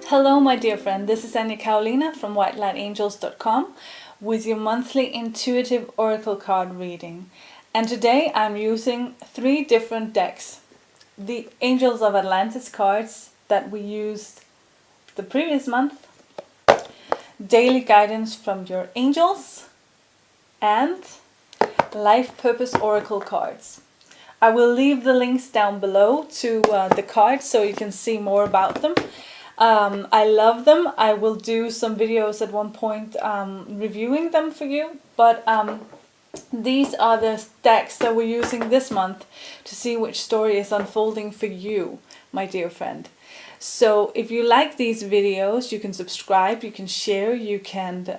Hello, my dear friend. This is Anya Carolina from whitelightangels.com with your monthly intuitive oracle card reading. And today I'm using 3 different decks. The Angels of Atlantis cards that we used the previous month, daily guidance from your angels, and life purpose oracle cards. I will leave the links down below to the cards so you can see more about them. I love them. I will do some videos at one point reviewing them for you, but these are the decks that we're using this month to see which story is unfolding for you, my dear friend. So if you like these videos, you can subscribe, you can share, you can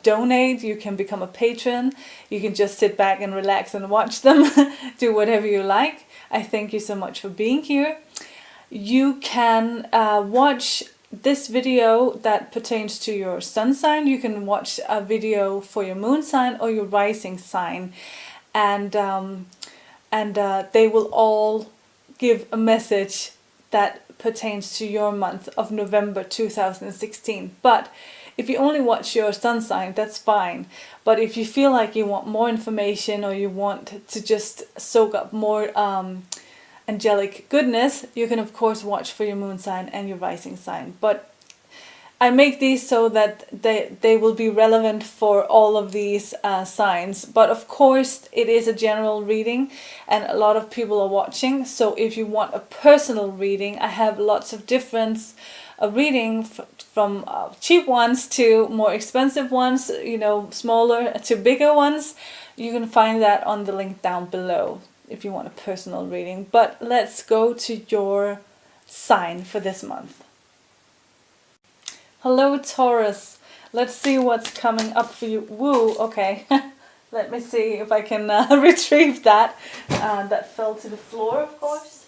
donate, you can become a patron, you can just sit back and relax and watch them, do whatever you like. I thank you so much for being here. You can watch this video that pertains to your sun sign. You can watch a video for your moon sign or your rising sign, and they will all give a message that pertains to your month of November 2016. But if you only watch your sun sign, that's fine. But if you feel like you want more information or you want to just soak up more angelic goodness, you can of course watch for your moon sign and your rising sign. But I make these so that they will be relevant for all of these signs. But of course it is a general reading and a lot of people are watching. So if you want a personal reading, I have lots of different reading from cheap ones to more expensive ones, you know, smaller to bigger ones. You can find that on the link down below if you want a personal reading. But let's go to your sign for this month. Hello, Taurus. Let's see what's coming up for you. Woo, okay. Let me see if I can retrieve that. That fell to the floor, of course.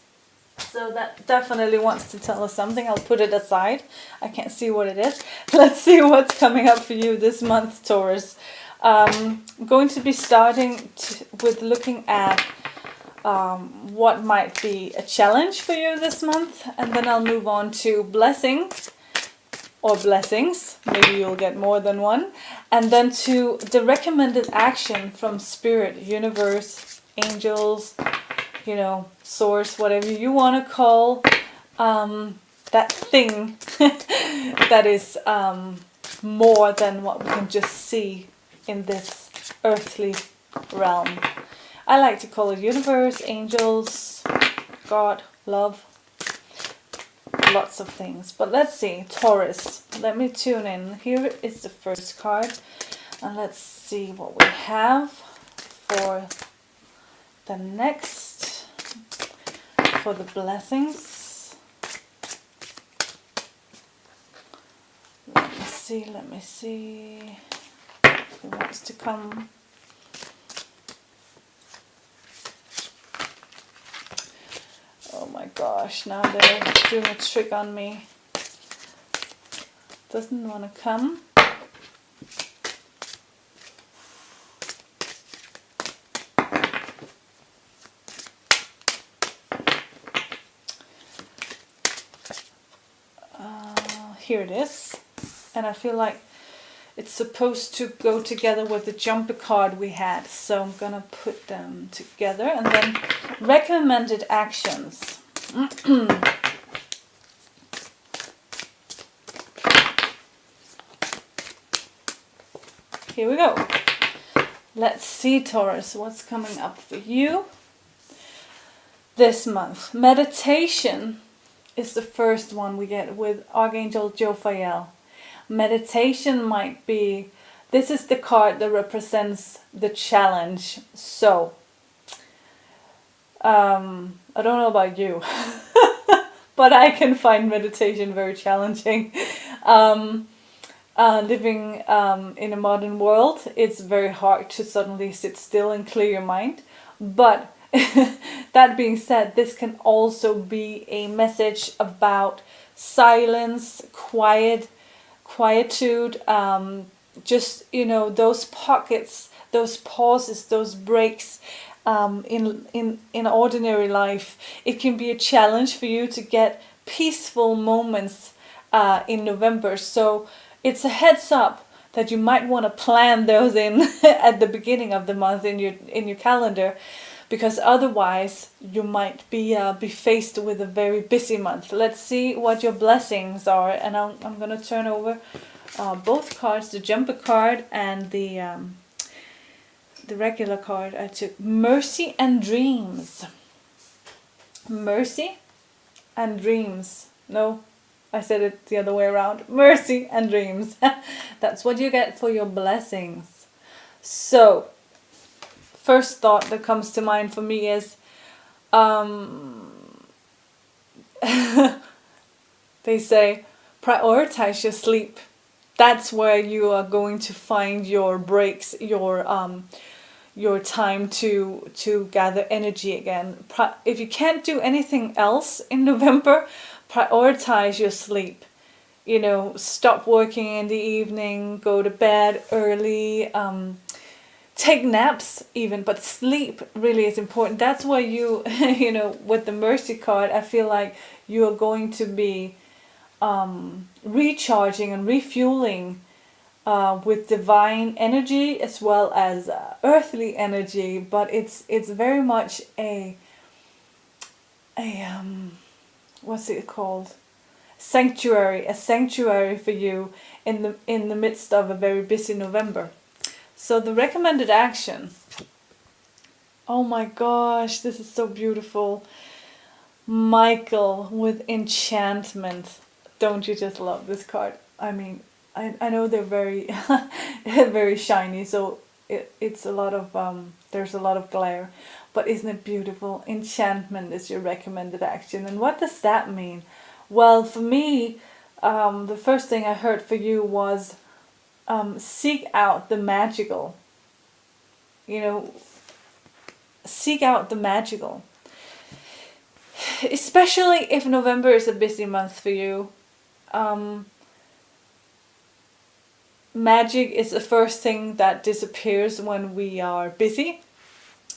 So that definitely wants to tell us something. I'll put it aside. I can't see what it is. Let's see what's coming up for you this month, Taurus. I'm going to be starting with looking at what might be a challenge for you this month, and then I'll move on to blessings or blessings, maybe you'll get more than one, and then to the recommended action from Spirit, Universe, Angels, you know, Source, whatever you want to call that thing that is more than what we can just see in this earthly realm. I like to call it universe, angels, God, love, lots of things. But let's see, Taurus. Let me tune in. Here is the first card. And let's see what we have for the next, for the blessings. Let me see. Who wants to come? Oh my gosh, now they're doing a trick on me. Doesn't want to come. Here it is. And I feel like it's supposed to go together with the jumper card we had. So I'm going to put them together. And then recommended actions. Here we go. Let's see, Taurus, what's coming up for you this month. Meditation is the first one we get with Archangel Jophiel. Meditation might be, this is the card that represents the challenge. So, I don't know about you, but I can find meditation very challenging. Living in a modern world, it's very hard to suddenly sit still and clear your mind. But that being said, this can also be a message about silence, quietude, just, you know, those pockets, those pauses, those breaks in ordinary life. It can be a challenge for you to get peaceful moments in November. So it's a heads up that you might want to plan those in at the beginning of the month in your calendar, because otherwise you might be faced with a very busy month. Let's see what your blessings are, and I'm gonna turn over both cards, the jumper card and the regular card. I took Mercy and Dreams. Mercy and Dreams. No, I said it the other way around. Mercy and Dreams. That's what you get for your blessings. So, first thought that comes to mind for me is, they say, prioritize your sleep. That's where you are going to find your breaks, your time to gather energy again. If you can't do anything else in November, prioritize your sleep. You know, stop working in the evening, go to bed early, take naps even, but sleep really is important. That's why you, you know, with the Mercy card, I feel like you are going to be recharging and refueling with divine energy as well as earthly energy, but it's very much a what's it called? A sanctuary for you in the midst of a very busy November. So the recommended action. Oh my gosh, this is so beautiful. Michael with Enchantment. Don't you just love this card? I mean, I know they're very very shiny, so it's a lot of there's a lot of glare, but isn't it beautiful? Enchantment is your recommended action. And what does that mean? Well, for me, the first thing I heard for you was seek out the magical. You know, seek out the magical. Especially if November is a busy month for you. Magic is the first thing that disappears when we are busy.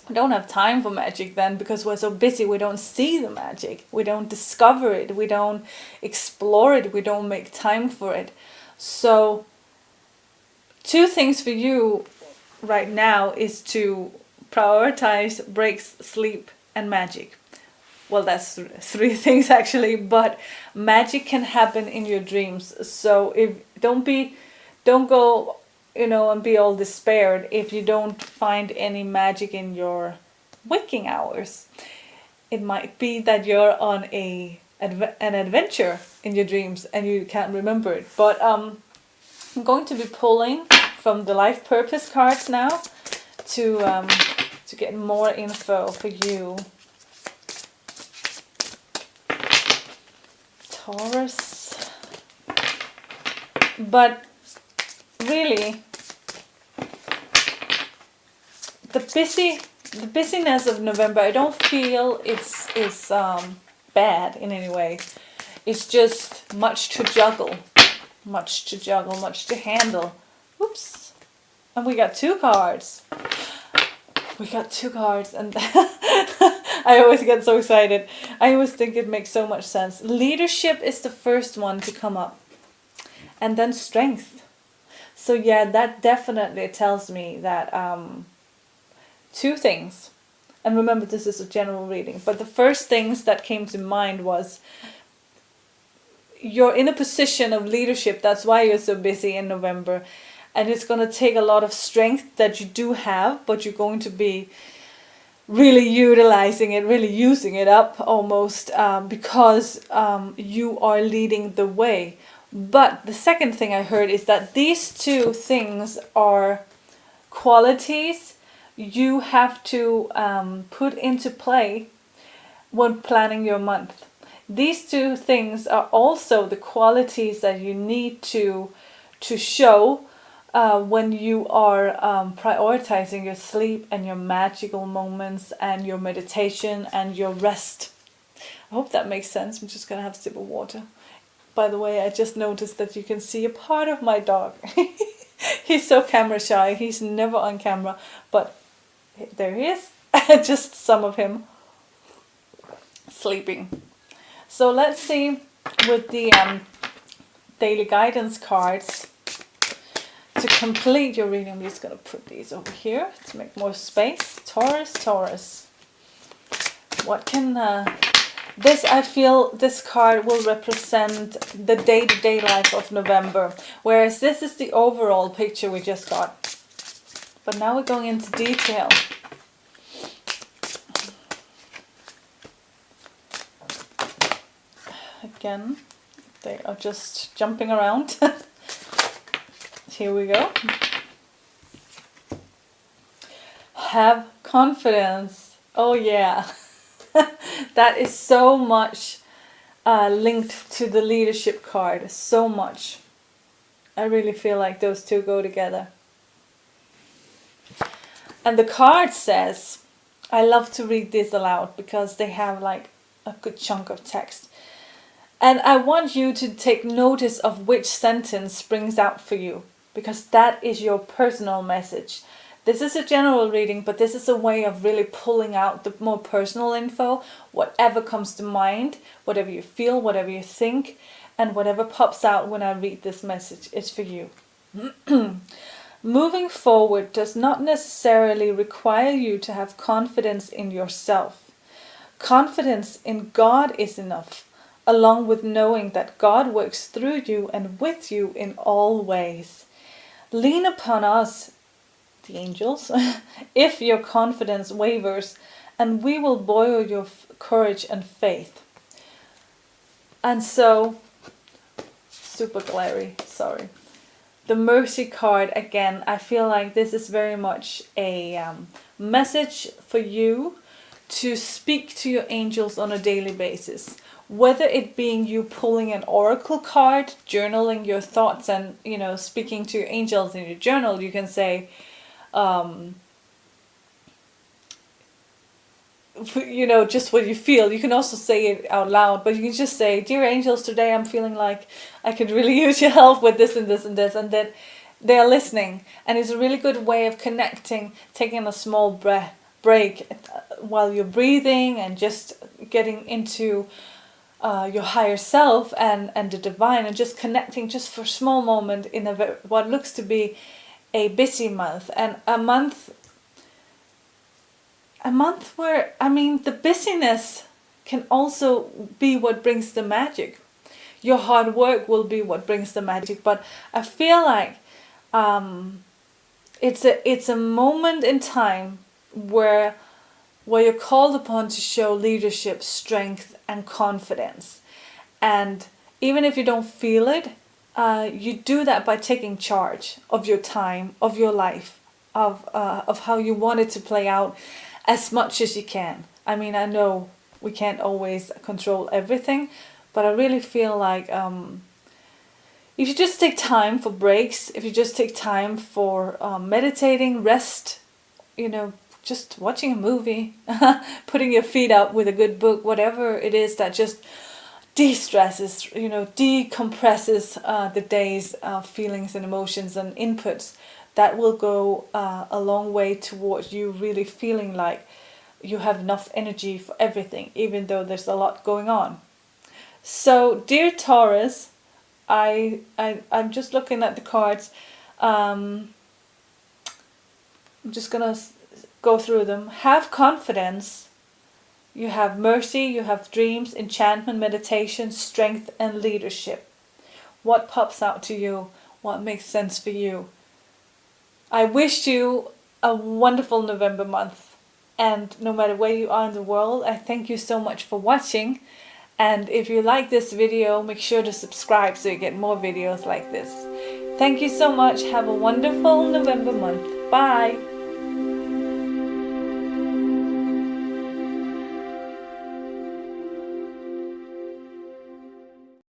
We don't have time for magic then, because we're so busy we don't see the magic. We don't discover it. We don't explore it. We don't make time for it. So, two things for you right now is to prioritize breaks, sleep, and magic. Well, that's three things actually, but magic can happen in your dreams. So if don't go, you know, and be all despaired if you don't find any magic in your waking hours. It might be that you're on an adventure in your dreams and you can't remember it. But I'm going to be pulling from the life purpose cards now to get more info for you. Taurus. But really, the busyness of November, I don't feel it's bad in any way. It's just much to juggle, much to handle. Oops. And we got two cards. And I always get so excited. I always think it makes so much sense. Leadership is the first one to come up. And then strength. So yeah, that definitely tells me that two things. And remember, this is a general reading. But the first things that came to mind was you're in a position of leadership. That's why you're so busy in November. And it's going to take a lot of strength that you do have, but you're going to be really utilizing it, really using it up almost, because you are leading the way. But the second thing I heard is that these two things are qualities you have to put into play when planning your month. These two things are also the qualities that you need to show when you are prioritizing your sleep and your magical moments and your meditation and your rest. I hope that makes sense. I'm just going to have a sip of water. By the way, I just noticed that you can see a part of my dog. He's so camera shy. He's never on camera. But there he is. Just some of him sleeping. So let's see with the daily guidance cards to complete your reading. I'm just going to put these over here to make more space. Taurus, Taurus. What can this, I feel this card will represent the day-to-day life of November, whereas this is the overall picture we just got. But now we're going into detail. Again, they are just jumping around. Here we go. Have confidence. Oh yeah. That is so much linked to the leadership card. So much. I really feel like those two go together. And the card says, I love to read this aloud because they have like a good chunk of text. And I want you to take notice of which sentence springs out for you, because that is your personal message. This is a general reading, but this is a way of really pulling out the more personal info, whatever comes to mind, whatever you feel, whatever you think, and whatever pops out when I read this message is for you. Moving forward does not necessarily require you to have confidence in yourself. Confidence in God is enough, along with knowing that God works through you and with you in all ways. Lean upon us, the angels, if your confidence wavers, and we will buoy your courage and faith. And so, super glary, sorry. The mercy card, again, I feel like this is very much a message for you to speak to your angels on a daily basis. Whether it being you pulling an oracle card, journaling your thoughts, and speaking to your angels in your journal, you can say, just what you feel. You can also say it out loud, but you can just say, dear angels, today I'm feeling like I could really use your help with this and this and this, and that they are listening. And it's a really good way of connecting, taking a small break while you're breathing and just getting into your higher self and the divine, and just connecting just for a small moment in what looks to be a busy month, and a month where, the busyness can also be what brings the magic. Your hard work will be what brings the magic, but I feel like it's a moment in time where you're called upon to show leadership, strength, and confidence. And even if you don't feel it, you do that by taking charge of your time, of your life, of how you want it to play out as much as you can. I know we can't always control everything, but I really feel like if you just take time for breaks, if you just take time for meditating, rest, just watching a movie, putting your feet up with a good book, whatever it is that just de-stresses, decompresses the day's feelings and emotions and inputs, that will go a long way towards you really feeling like you have enough energy for everything, even though there's a lot going on. So, dear Taurus, I'm just looking at the cards. I'm just gonna go through them. Have confidence. You have mercy, you have dreams, enchantment, meditation, strength, and leadership. What pops out to you? What makes sense for you? I wish you a wonderful November month. And no matter where you are in the world, I thank you so much for watching. And if you like this video, make sure to subscribe so you get more videos like this. Thank you so much. Have a wonderful November month. Bye.